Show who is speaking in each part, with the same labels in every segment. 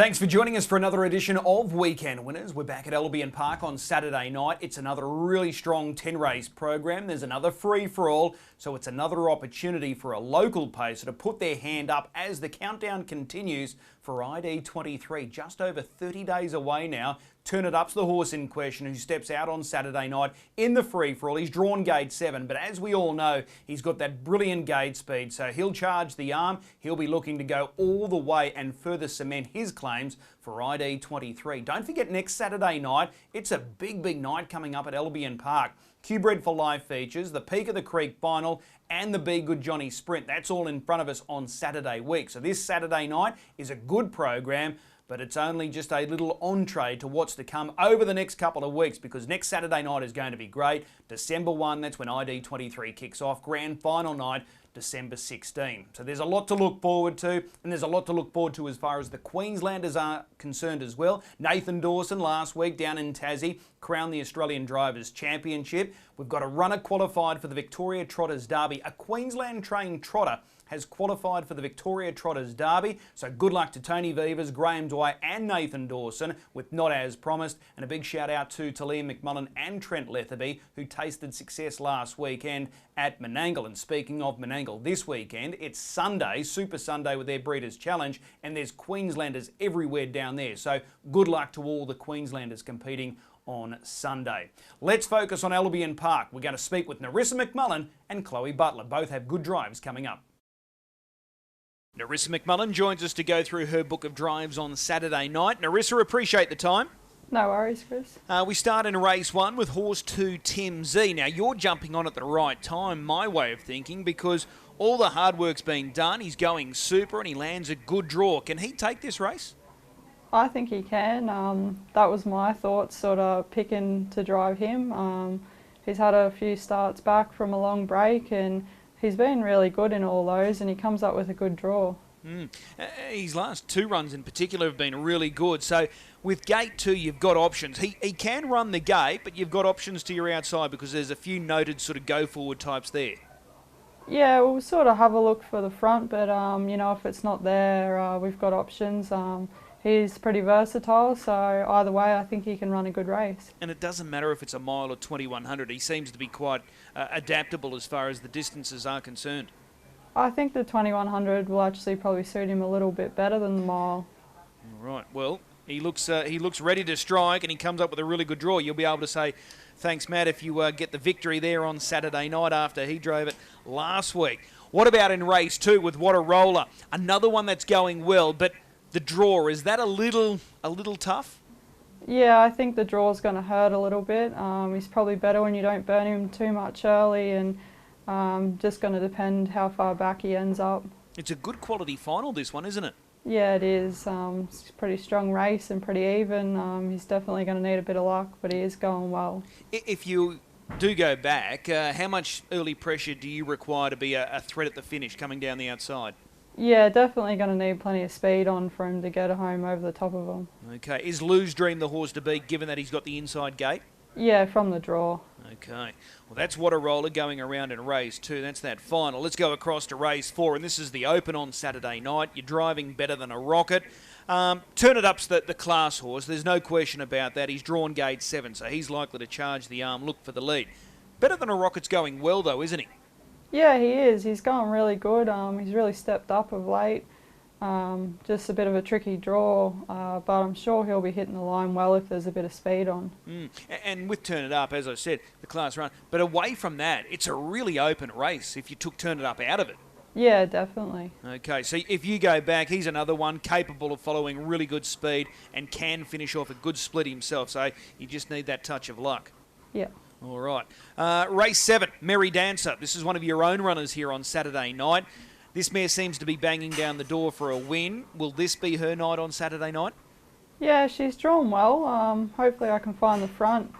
Speaker 1: Thanks for joining us for another edition of Weekend Winners. We're back at Albion Park on Saturday night. It's another really strong 10-race program. There's another free-for-all, so it's another opportunity for a local pacer to put their hand up as the countdown continues for ID23. Just over 30 days away now. Turn It Up's the horse in question who steps out on Saturday night in the free-for-all. He's drawn gate 7, but as we all know, he's got that brilliant gate speed, so he'll charge the arm. He'll be looking to go all the way and further cement his claims for ID23. Don't forget, next Saturday night, it's a big night coming up at Albion Park. Q-Bred for Life features, the Peak of the Creek final, and the Be Good Johnny Sprint. That's all in front of us on Saturday week. So this Saturday night is a good program, but it's only just a little entree to what's to come over the next couple of weeks, because next Saturday night is going to be great. December 1, that's when ID23 kicks off. Grand final night, December 16. So there's a lot to look forward to, and there's a lot to look forward to as far as the Queenslanders are concerned as well. Nathan Dawson last week down in Tassie crowned the Australian Drivers' Championship. We've got a runner qualified for the Victoria Trotters Derby. A Queensland-trained trotter has qualified for the Victoria Trotters Derby. So good luck to Tony Vivers, Graham Dwyer and Nathan Dawson with Not As Promised. And a big shout out to Liam McMullen and Trent Letherby, who tasted success last weekend at Menangle. And speaking of Menangle, this weekend, it's Sunday, Super Sunday with their Breeders' Challenge, and there's Queenslanders everywhere down there. So good luck to all the Queenslanders competing on Sunday. Let's focus on Albion Park. We're going to speak with Narissa McMullen and Chloe Butler. Both have good drives coming up. Narissa McMullen joins us to go through her book of drives on Saturday night. Narissa, appreciate the time.
Speaker 2: No worries, Chris.
Speaker 1: We start in race 1 with horse 2, Tim Z. Now, you're jumping on at the right time, my way of thinking, because all the hard work's been done. He's going super and he lands a good draw. Can he take this race?
Speaker 2: I think he can. That was my thoughts, sort of picking to drive him. He's had a few starts back from a long break, and he's been really good in all those, and he comes up with a good draw.
Speaker 1: His last 2 runs in particular have been really good. So with gate 2, you've got options. He can run the gate, but you've got options to your outside because there's a few noted sort of go-forward types there.
Speaker 2: Yeah, we'll sort of have a look for the front, but, you know, if it's not there, we've got options. He's pretty versatile, so either way I think he can run a good race. And
Speaker 1: it doesn't matter if it's a mile or 2100. He seems to be quite adaptable as far as the distances are concerned.
Speaker 2: I think the 2100 will actually probably suit him a little bit better than the mile.
Speaker 1: All right, well, he looks ready to strike, and he comes up with a really good draw. You'll be able to say, thanks, Matt, if you get the victory there on Saturday night after he drove it last week. What about in race 2 with What a Roller? Another one that's going well, but the draw, is that a little tough?
Speaker 2: Yeah, I think the draw's going to hurt a little bit. He's probably better when you don't burn him too much early, and just going to depend how far back he ends up.
Speaker 1: It's a good quality final, this one, isn't it?
Speaker 2: Yeah, it is. It's a pretty strong race and pretty even. He's definitely going to need a bit of luck, but he is going well.
Speaker 1: If you do go back, how much early pressure do you require to be a threat at the finish coming down the outside?
Speaker 2: Yeah, definitely going to need plenty of speed on for him to get home over the top of him.
Speaker 1: Okay. Is Lou's Dream the horse to beat, given that he's got the inside gate?
Speaker 2: Yeah, from the draw.
Speaker 1: Okay. Well, that's What a Roller going around in race 2. That's that final. Let's go across to race 4, and this is the Open on Saturday night. You're driving better than a rocket. Turn It Up's the class horse. There's no question about that. He's drawn gate 7, so he's likely to charge the arm, look for the lead. Better than a rocket's going well, though, isn't he?
Speaker 2: Yeah, he is. He's going really good. He's really stepped up of late. Just a bit of a tricky draw, but I'm sure he'll be hitting the line well if there's a bit of speed on.
Speaker 1: And with Turn It Up, as I said, the class run. But away from that, it's a really open race if you took Turn It Up out of it.
Speaker 2: Yeah, definitely.
Speaker 1: Okay, so if you go back, he's another one capable of following really good speed and can finish off a good split himself. So you just need that touch of luck.
Speaker 2: Yeah.
Speaker 1: All right. Race 7, Merry Dancer. This is one of your own runners here on Saturday night. This mare seems to be banging down the door for a win. Will this be her night on Saturday night?
Speaker 2: Yeah, she's drawn well. Hopefully I can find the front.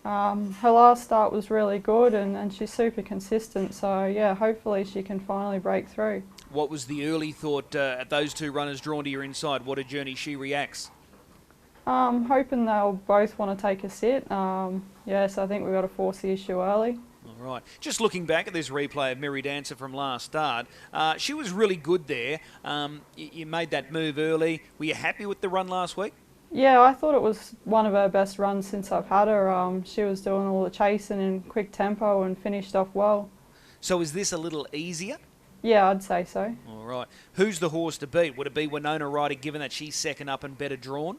Speaker 2: Her last start was really good, and she's super consistent. So, yeah, hopefully she can finally break through.
Speaker 1: What was the early thought at those 2 runners drawn to your inside? What a journey she reacts.
Speaker 2: Hoping they'll both want to take a sit. Yes, I think we've got to force the issue early.
Speaker 1: All right. Just looking back at this replay of Merry Dancer from last start, she was really good there. You made that move early. Were you happy with the run last week?
Speaker 2: Yeah, I thought it was one of her best runs since I've had her. She was doing all the chasing in quick tempo and finished off well.
Speaker 1: So is this a little easier?
Speaker 2: Yeah, I'd say so.
Speaker 1: All right. Who's the horse to beat? Would it be Winona Ryder, given that she's second up and better drawn?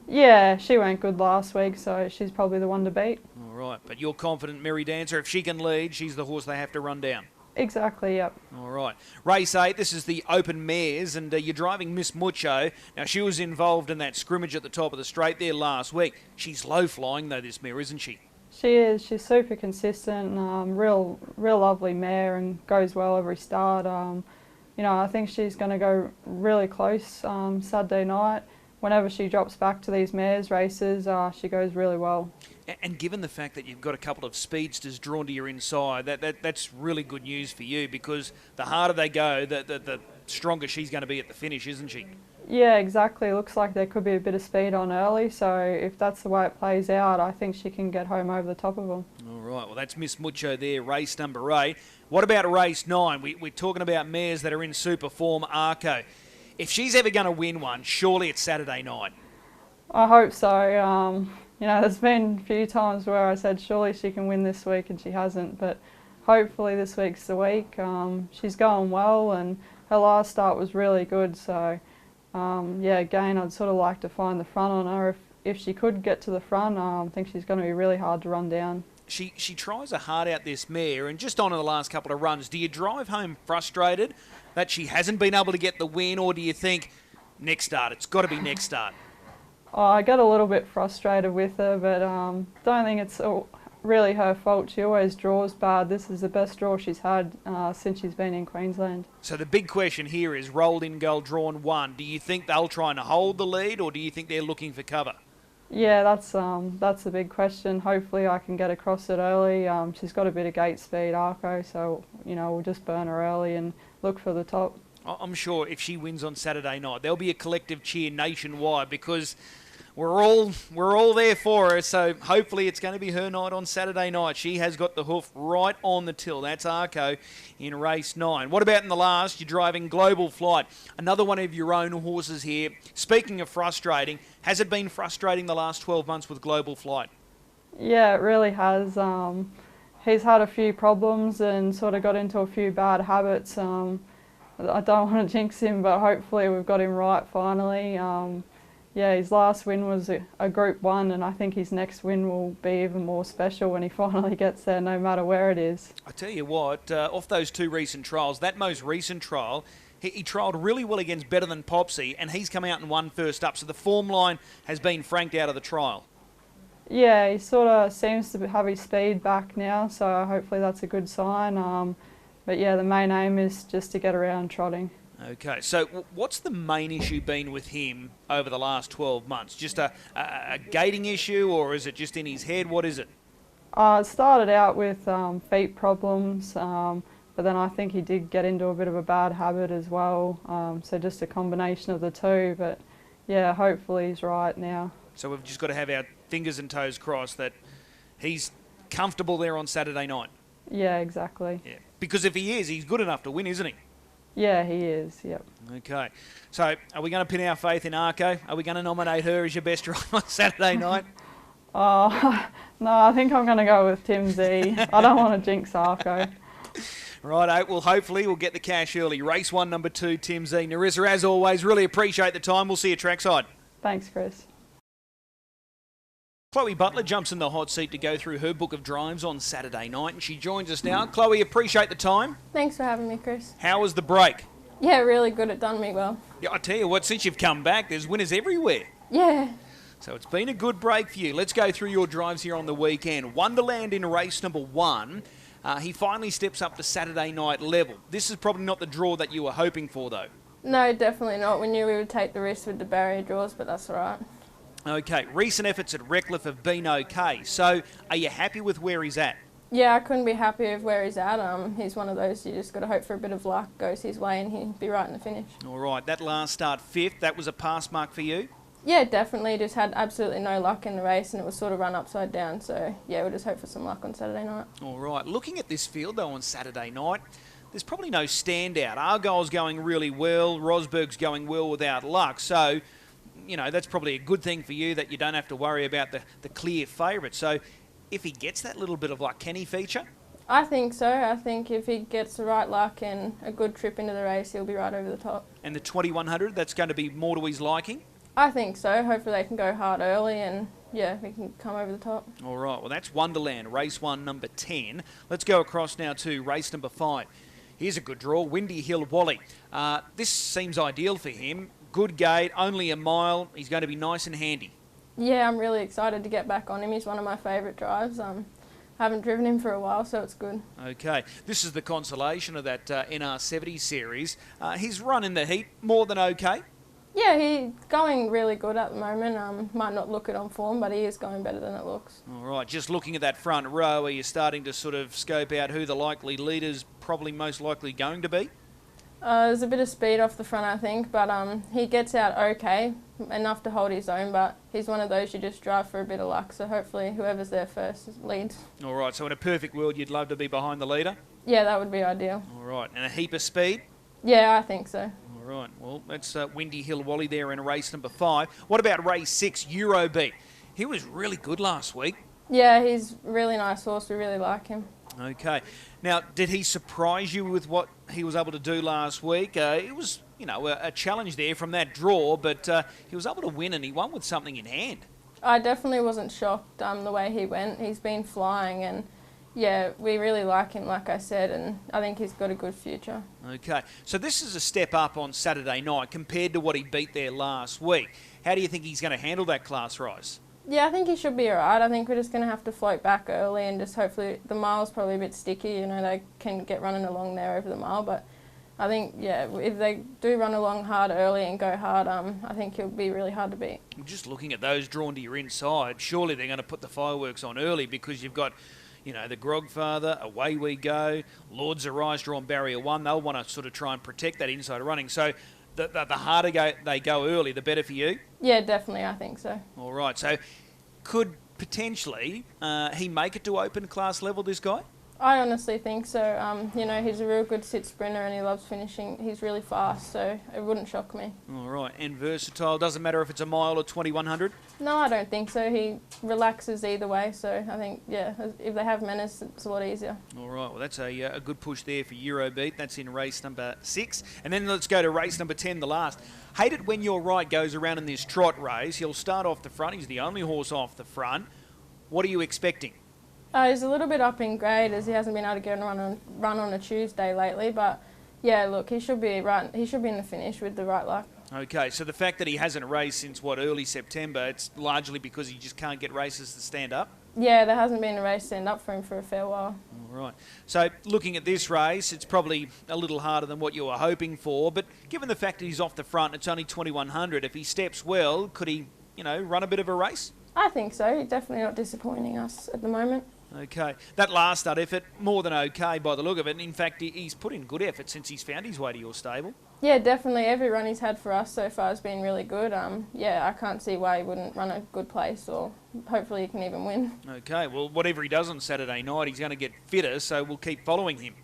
Speaker 2: Yeah, she went good last week, so she's probably the one to beat.
Speaker 1: All right. But you're confident Merry Dancer, if she can lead, she's the horse they have to run down?
Speaker 2: Exactly, yep.
Speaker 1: All right. Race 8, this is the Open Mares, and you're driving Miss Mucho. Now, she was involved in that scrimmage at the top of the straight there last week. She's low-flying, though, this mare, isn't she?
Speaker 2: She is. She's super consistent, real lovely mare, and goes well every start. You know, I think she's going to go really close Saturday night. Whenever she drops back to these mares races, she goes really well.
Speaker 1: And given the fact that you've got a couple of speedsters drawn to your inside, that's really good news for you, because the harder they go, the stronger she's going to be at the finish, isn't she?
Speaker 2: Yeah, exactly. Looks like there could be a bit of speed on early, so if that's the way it plays out, I think she can get home over the top of them.
Speaker 1: All right, well, that's Miss Mucho there, race number 8. What about race 9? We're talking about mares that are in super form, Arco. If she's ever going to win one, surely it's Saturday night.
Speaker 2: I hope so. You know, there's been a few times where I said surely she can win this week and she hasn't, but hopefully this week's the week. She's going well, and her last start was really good, so yeah, again, I'd sort of like to find the front on her. If she could get to the front, I think she's going to be really hard to run down.
Speaker 1: She tries a hard out, this mare, and just on her the last couple of runs, do you drive home frustrated that she hasn't been able to get the win, or do you think next start, it's got to be next start?
Speaker 2: Oh, I get a little bit frustrated with her, but don't think it's really her fault. She always draws bad. This is the best draw she's had since she's been in Queensland. So
Speaker 1: the big question here is, rolled in goal, drawn 1. Do you think they'll try and hold the lead, or do you think they're looking for cover?
Speaker 2: Yeah, that's the big question. Hopefully I can get across it early. She's got a bit of gate speed, Arco, so you know, we'll just burn her early and look for the top.
Speaker 1: I'm sure if she wins on Saturday night, there'll be a collective cheer nationwide, because we're all there for her, so hopefully it's going to be her night on Saturday night. She has got the hoof right on the till. That's Arco in race 9. What about in the last? You're driving Global Flight, another one of your own horses here. Speaking of frustrating, has it been frustrating the last 12 months with Global Flight? Yeah, it really has. He's had a few problems and sort of got into a few bad habits. I don't want to jinx him, but hopefully we've got him right finally. Yeah, his last win was a Group 1, and I think his next win will be even more special when he finally gets there, no matter where it is. I tell you what, off those 2 recent trials, that most recent trial, he trialled really well against Better Than Popsy, and he's come out and won first up, so the form line has been franked out of the trial. Yeah, he sort of seems to have his speed back now, so hopefully that's a good sign. But yeah, the main aim is just to get around trotting. Okay, so what's the main issue been with him over the last 12 months? Just a gating issue, or is it just in his head? What is it? It started out with feet problems, but then I think he did get into a bit of a bad habit as well. So just a combination of the two, but yeah, hopefully he's right now. So we've just got to have our fingers and toes crossed that he's comfortable there on Saturday night. Yeah, exactly. Yeah, because if he is, he's good enough to win, isn't he? Yeah, he is, yep. Okay. So are we going to pin our faith in Arco? Are we going to nominate her as your best driver on Saturday night? Oh, no, I think I'm going to go with Tim Z. I don't want to jinx Arco. Right, well, hopefully we'll get the cash early. Race 1, number 2, Tim Z. Narissa, as always, really appreciate the time. We'll see you trackside. Thanks, Chris. Chloe Butler jumps in the hot seat to go through her book of drives on Saturday night, and she joins us now. Chloe, appreciate the time. Thanks for having me, Chris. How was the break? Yeah, really good. It done me well. Yeah, I tell you what, since you've come back, there's winners everywhere. Yeah. So it's been a good break for you. Let's go through your drives here on the weekend. Wonderland in race number 1. He finally steps up to Saturday night level. This is probably not the draw that you were hoping for, though. No, definitely not. We knew we would take the risk with the barrier draws, but that's all right. Okay, recent efforts at Redcliffe have been okay. So are you happy with where he's at? Yeah, I couldn't be happy with where he's at. He's one of those you just got to hope for a bit of luck, goes his way, and he'll be right in the finish. All right, that last start 5th, that was a pass mark for you?
Speaker 3: Yeah, definitely. Just had absolutely no luck in the race and it was sort of run upside down. So, yeah, we'll just hope for some luck on Saturday night.
Speaker 1: All right. Looking at this field, though, on Saturday night, there's probably no standout. Argyle's going really well. Rosberg's going well without luck. So, you know, that's probably a good thing for you that you don't have to worry about the clear favourite. So, if he gets that little bit of luck, can he feature?
Speaker 3: I think so. I think if he gets the right luck and a good trip into the race, he'll be right over the top.
Speaker 1: And the 2100, that's going to be more to his liking?
Speaker 3: I think so. Hopefully they can go hard early and, yeah, we can come over the top.
Speaker 1: All right, well, that's Wonderland, race 1, number 10. Let's go across now to race number 5. Here's a good draw, Windy Hill Wally. This seems ideal for him. Good gate, only a mile. He's going to be nice and handy.
Speaker 3: Yeah, I'm really excited to get back on him. He's one of my favourite drives. Haven't driven him for a while, so it's good.
Speaker 1: Okay, this is the consolation of that NR70 series. His run in the heat, more than okay.
Speaker 3: Yeah, he's going really good at the moment. Might not look it on form, but he is going better than it looks.
Speaker 1: All right, just looking at that front row, are you starting to sort of scope out who the likely leader's probably most likely going to be?
Speaker 3: There's a bit of speed off the front, I think, but he gets out okay, enough to hold his own, but he's one of those you just drive for a bit of luck, so hopefully whoever's there first leads.
Speaker 1: All right, so in a perfect world, you'd love to be behind the leader?
Speaker 3: Yeah, that would be ideal.
Speaker 1: All right, and a heap of speed?
Speaker 3: Yeah, I think so.
Speaker 1: All right, well, that's Windy Hill Wally there in race number 5. What about race 6, Eurobeat? He was really good last week.
Speaker 3: Yeah, he's a really nice horse. We really like him.
Speaker 1: Okay. Now, did he surprise you with what he was able to do last week? It was, you know, a challenge there from that draw, but he was able to win and he won with something in hand.
Speaker 3: I definitely wasn't shocked the way he went. He's been flying and, yeah, we really like him, like I said, and I think he's got a good future.
Speaker 1: Okay. So this is a step up on Saturday night compared to what he beat there last week. How do you think he's going to handle that class rise?
Speaker 3: Yeah, I think he should be alright. I think we're just going to have to float back early and just hopefully the mile's probably a bit sticky. You know, they can get running along there over the mile. But I think, yeah, if they do run along hard early and go hard, I think he'll be really hard to beat.
Speaker 1: Just looking at those drawn to your inside, surely they're going to put the fireworks on early because you've got, you know, the Grogfather, Away We Go, Lords Arise drawn barrier 1. They'll want to sort of try and protect that inside running. So the harder they go early, the better for you?
Speaker 3: Yeah, definitely, I think so.
Speaker 1: All right, so could potentially he make it to open class level, this guy?
Speaker 3: I honestly think so. You know, he's a real good sit sprinter and he loves finishing. He's really fast, so it wouldn't shock me.
Speaker 1: All right, and versatile. Doesn't matter if it's a mile or 2100?
Speaker 3: No, I don't think so. He relaxes either way, so I think, yeah, if they have menace, it's a lot easier.
Speaker 1: All right, well, that's a good push there for Eurobeat. That's in race number 6. And then let's go to race number 10, the last. Hate It When You're Right goes around in this trot race. He'll start off the front. He's the only horse off the front. What are you expecting?
Speaker 3: He's a little bit up in grade as he hasn't been able to get a run on a Tuesday lately, but yeah, look, he should be right. He should be in the finish with the right luck.
Speaker 1: Okay, so the fact that he hasn't raced since, early September, it's largely because he just can't get races to stand up?
Speaker 3: Yeah, there hasn't been a race stand up for him for a fair while.
Speaker 1: All right. So looking at this race, it's probably a little harder than what you were hoping for, but given the fact that he's off the front, it's only 2100. If he steps well, could he, you know, run a bit of a race?
Speaker 3: I think so. He's definitely not disappointing us at the moment.
Speaker 1: Okay. That last start effort, more than okay by the look of it. In fact, he's put in good effort since he's found his way to your stable.
Speaker 3: Yeah, definitely. Every run he's had for us so far has been really good. Yeah, I can't see why he wouldn't run a good place, or hopefully he can even win.
Speaker 1: Okay, well, whatever he does on Saturday night, he's going to get fitter, so we'll keep following him.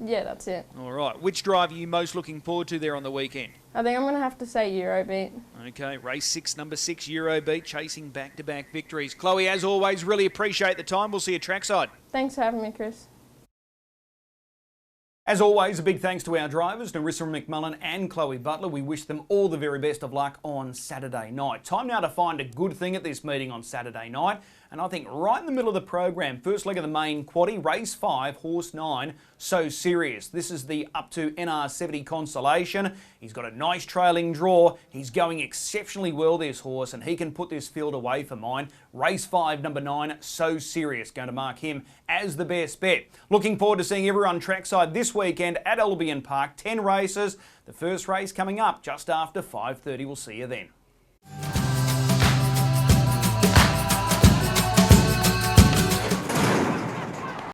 Speaker 3: Yeah, that's it.
Speaker 1: All right. Which drive are you most looking forward to there on the weekend?
Speaker 3: I think I'm going to have to say Eurobeat.
Speaker 1: Okay, race 6, number 6, Eurobeat, chasing back-to-back victories. Chloe, as always, really appreciate the time. We'll see you trackside.
Speaker 3: Thanks for having me, Chris.
Speaker 1: As always, a big thanks to our drivers, Narissa McMullen and Chloe Butler. We wish them all the very best of luck on Saturday night. Time now to find a good thing at this meeting on Saturday night. And I think right in the middle of the program, first leg of the main quaddie, race 5, horse 9, So Serious. This is the up to NR70 consolation. He's got a nice trailing draw. He's going exceptionally well, this horse, and he can put this field away for mine. Race 5, number 9, So Serious. Going to mark him as the best bet. Looking forward to seeing everyone trackside this weekend at Albion Park. 10 races. The first race coming up just after 5:30. We'll see you then.